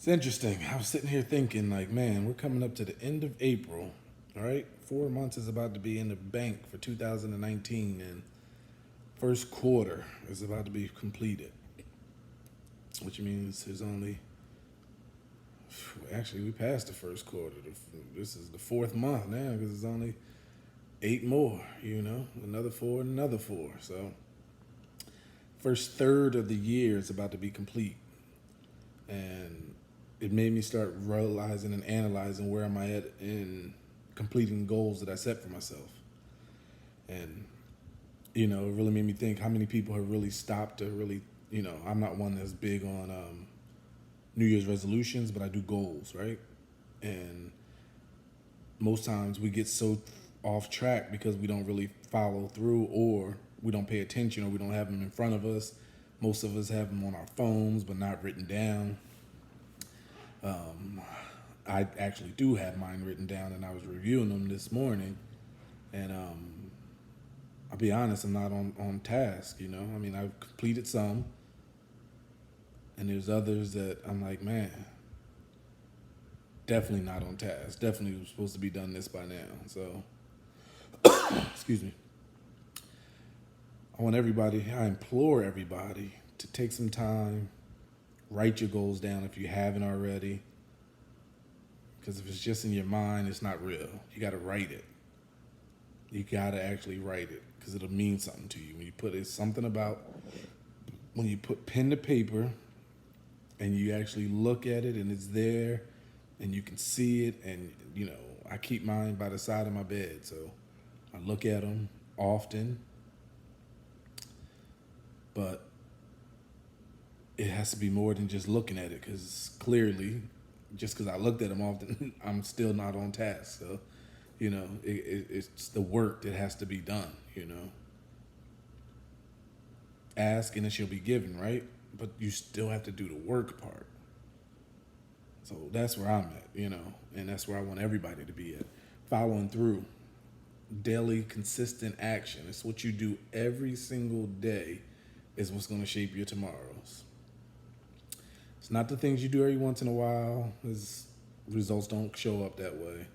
It's interesting. I was sitting here thinking, like, man, we're coming up to the end of April. All right, 4 months is about to be in the bank for 2019, and first quarter is about to be completed, which means there's only actually we passed the first quarter. This is the fourth month now because it's only eight more. Another four and another four. So first third of the year is about to be complete, and it made me start realizing and analyzing where am I at in completing goals that I set for myself. And, it really made me think how many people have really stopped to really, I'm not one that's big on New Year's resolutions, but I do goals, right? And most times we get so off track because we don't really follow through, or we don't pay attention, or we don't have them in front of us. Most of us have them on our phones, but not written down. I actually do have mine written down, and I was reviewing them this morning. And I'll be honest, I'm not on task. I mean, I've completed some, and there's others that I'm like, man, definitely not on task. Definitely was supposed to be done this by now. So, excuse me. I implore everybody to take some time, write your goals down if you haven't already. Because if it's just in your mind, it's not real. You got to write it. You got to actually write it because it'll mean something to you. When you put it's something about when you put pen to paper and you actually look at it and it's there and you can see it. And, I keep mine by the side of my bed. So I look at them often, but it has to be more than just looking at it because clearly, just because I looked at them often, I'm still not on task. So, it's the work that has to be done. Ask and it shall be given, right? But you still have to do the work part. So that's where I'm at, and that's where I want everybody to be at. Following through, daily, consistent action. It's what you do every single day is what's going to shape your tomorrows. It's not the things you do every once in a while. Results don't show up that way.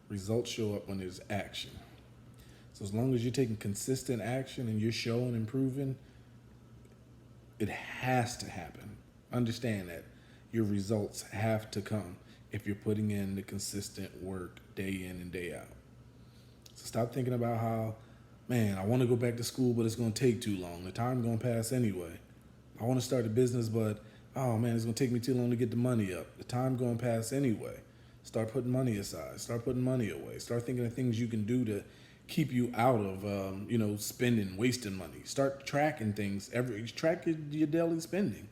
Results show up when there's action. So as long as you're taking consistent action and you're showing and proving, it has to happen. Understand that your results have to come if you're putting in the consistent work day in and day out. So stop thinking about how, man, I want to go back to school, but it's going to take too long. The time's going to pass anyway. I want to start a business, but oh man, it's going to take me too long to get the money up. The time's going to pass anyway. Start putting money aside. Start putting money away. Start thinking of things you can do to keep you out of, spending, wasting money. Start tracking things. Track your daily spending.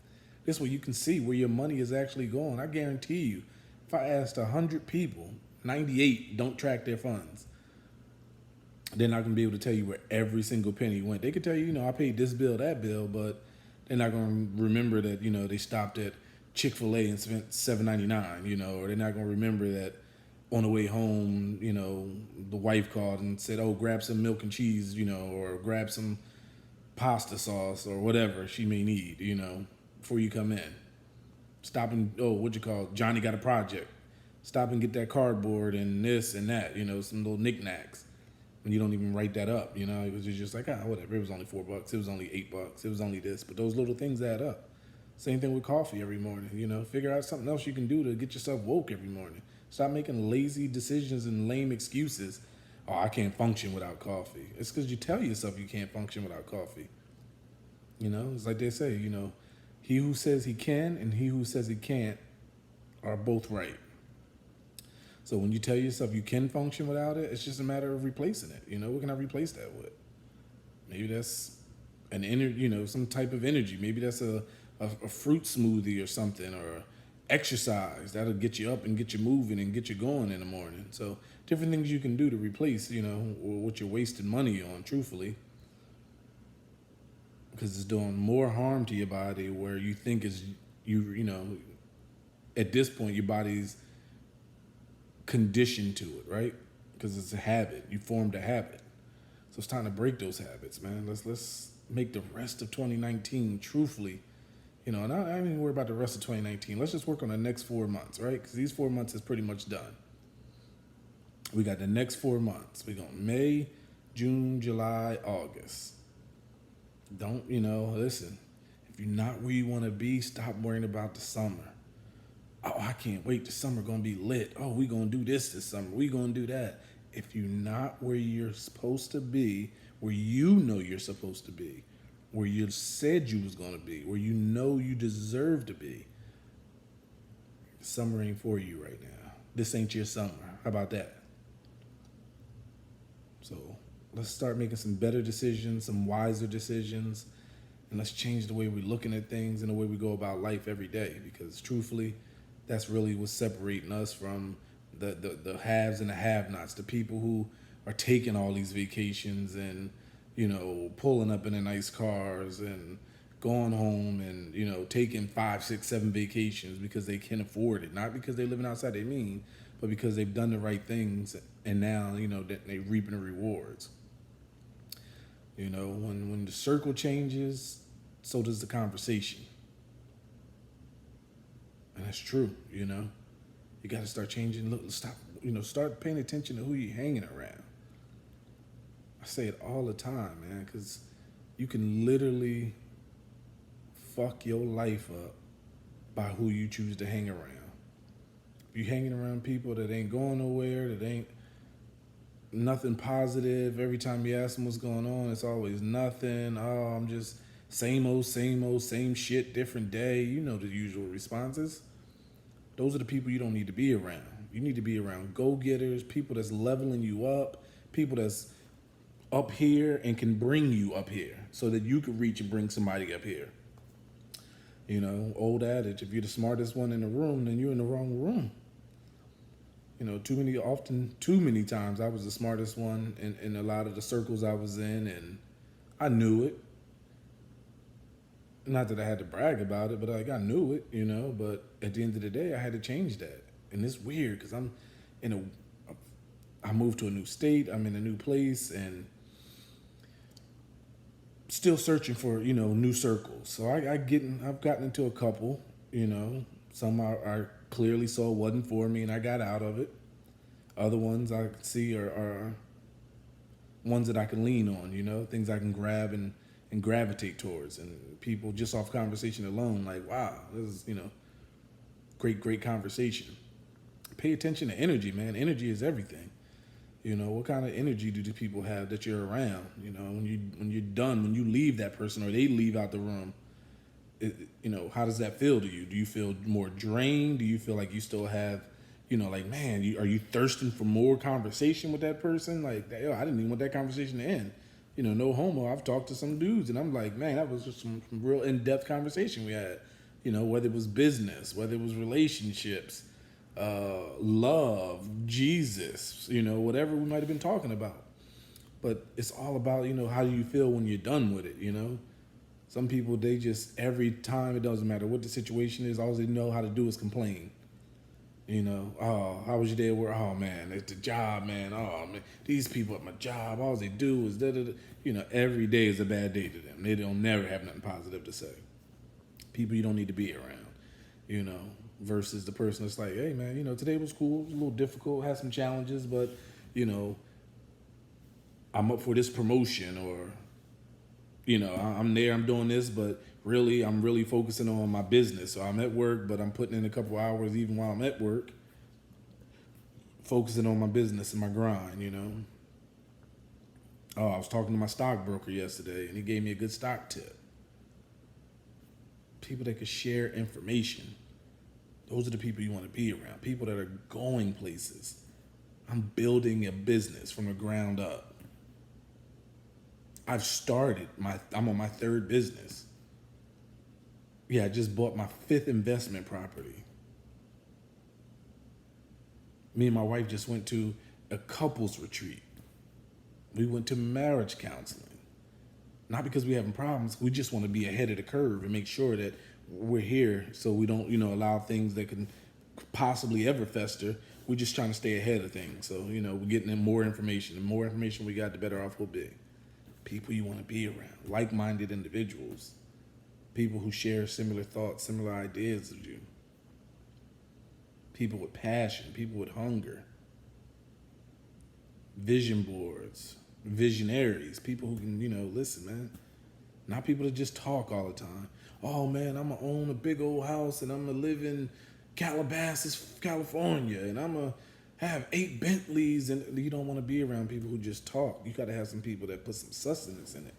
This way you can see where your money is actually going. I guarantee you, if I asked 100 people, 98 don't track their funds. They're not going to be able to tell you where every single penny went. They could tell you, I paid this bill, that bill, but they're not going to remember that, they stopped at Chick-fil-A and spent $7.99, or they're not going to remember that on the way home, the wife called and said, oh, grab some milk and cheese, or grab some pasta sauce or whatever she may need, before you come in. Stop and, Johnny got a project. Stop and get that cardboard and this and that, some little knickknacks. And you don't even write that up, it was just like, whatever. It was only $4. It was only $8. It was only this. But those little things add up. Same thing with coffee every morning, figure out something else you can do to get yourself woke every morning. Stop making lazy decisions and lame excuses. Oh, I can't function without coffee. It's because you tell yourself you can't function without coffee. It's like they say, he who says he can and he who says he can't are both right. So when you tell yourself you can function without it, it's just a matter of replacing it. What can I replace that with? Maybe that's an energy, some type of energy. Maybe that's a fruit smoothie or something, or exercise that'll get you up and get you moving and get you going in the morning. So different things you can do to replace, what you're wasting money on, truthfully, because it's doing more harm to your body where you think is at this point your body's conditioned to it, right? Because it's a habit. You formed a habit. So it's time to break those habits, man. Let's make the rest of 2019 truthfully, And I ain't even worry about the rest of 2019. Let's just work on the next 4 months, right? Because these 4 months is pretty much done. We got the next 4 months. We got May, June, July, August. Don't, listen, if you're not where you want to be, stop worrying about the summer. Oh, I can't wait. The summer going to be lit. Oh, we going to do this summer. We going to do that. If you're not where you're supposed to be, where you know you're supposed to be, where you said you was going to be, where you know you deserve to be, summer ain't for you right now. This ain't your summer. How about that? So let's start making some better decisions, some wiser decisions, and let's change the way we're looking at things and the way we go about life every day. Because truthfully, that's really what's separating us from the haves and the have-nots, the people who are taking all these vacations and, pulling up in their nice cars and going home and, taking 5, 6, 7 vacations because they can afford it. Not because they're living outside their means, but because they've done the right things and now, they're reaping the rewards. When the circle changes, so does the conversation. And that's true, You got to start changing. Look, start paying attention to who you're hanging around. I say it all the time, man, because you can literally fuck your life up by who you choose to hang around. If you're hanging around people that ain't going nowhere, that ain't nothing positive, every time you ask them what's going on, it's always nothing. Oh, I'm just same old, same shit, different day. You know the usual responses. Those are the people you don't need to be around. You need to be around go-getters, people that's leveling you up, people that's up here and can bring you up here so that you can reach and bring somebody up here. Old adage, if you're the smartest one in the room, then you're in the wrong room. Too many times I was the smartest one in a lot of the circles I was in, and I knew it. Not that I had to brag about it, but I knew it, but at the end of the day, I had to change that. And it's weird because I moved to a new state, I'm in a new place, and still searching for, new circles. So I've gotten into a couple, some I clearly saw wasn't for me and I got out of it. Other ones I see are ones that I can lean on, things I can grab and gravitate towards. And people just off conversation alone, like, wow, this is, great conversation. Pay attention to energy, man. Energy is everything. What kind of energy do the people have that you're around? When you're done, when you leave that person or they leave out the room, how does that feel to you? Do you feel more drained? Do you feel like you still have, man, are you thirsting for more conversation with that person? Like, I didn't even want that conversation to end. No homo. I've talked to some dudes and I'm like, man, that was just some real in-depth conversation we had. Whether it was business, whether it was relationships, love, Jesus, whatever we might have been talking about. But it's all about, how do you feel when you're done with it, Some people, they just, every time, it doesn't matter what the situation is, all they know how to do is complain. Oh, how was your day at work? Oh, man, it's the job, man. Oh, man, these people at my job, all they do is da-da-da. Every day is a bad day to them. They don't never have nothing positive to say. People you don't need to be around, versus the person that's like, hey, man, today was cool. It was a little difficult, had some challenges, but, I'm up for this promotion or, I'm there, I'm doing this, but really, I'm really focusing on my business. So I'm at work, but I'm putting in a couple hours even while I'm at work, focusing on my business and my grind, Oh, I was talking to my stockbroker yesterday, and he gave me a good stock tip. People that could share information. Those are the people you want to be around. People that are going places. I'm building a business from the ground up. I'm on my 3rd business. Yeah, I just bought my 5th investment property. Me and my wife just went to a couples retreat. We went to marriage counseling. Not because we're having problems. We just want to be ahead of the curve and make sure that we're here so we don't, allow things that can possibly ever fester. We're just trying to stay ahead of things. So, we're getting in more information. The more information we got, the better off we'll be. People you want to be around, like-minded individuals. People who share similar thoughts, similar ideas as you. People with passion, people with hunger. Vision boards, visionaries, people who can, listen, man. Not people that just talk all the time. Oh man, I'm gonna own a big old house and I'm gonna live in Calabasas, California, and I'm gonna have 8 Bentleys. And you don't want to be around people who just talk. You got to have some people that put some sustenance in it,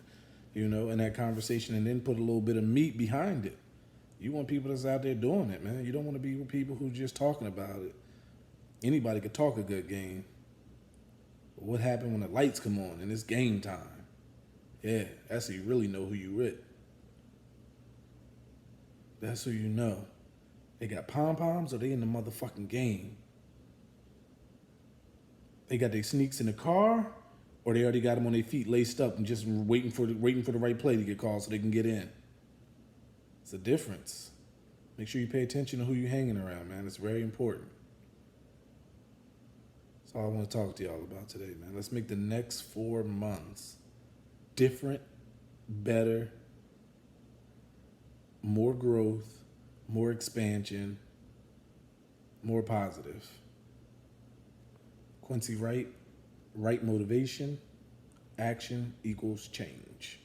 in that conversation, and then put a little bit of meat behind it. You want people that's out there doing it, man. You don't want to be with people who just talking about it. Anybody could talk a good game. But what happened when the lights come on and it's game time? Yeah, that's how you really know who you with. That's who you know. They got pom-poms or they in the motherfucking game. They got their sneaks in the car or they already got them on their feet laced up and just waiting for the right play to get called so they can get in. It's a difference. Make sure you pay attention to who you're hanging around, man. It's very important. That's all I want to talk to y'all about today, man. Let's make the next 4 months different, better, more growth, more expansion, more positive. Quincy Wright, right motivation, action equals change.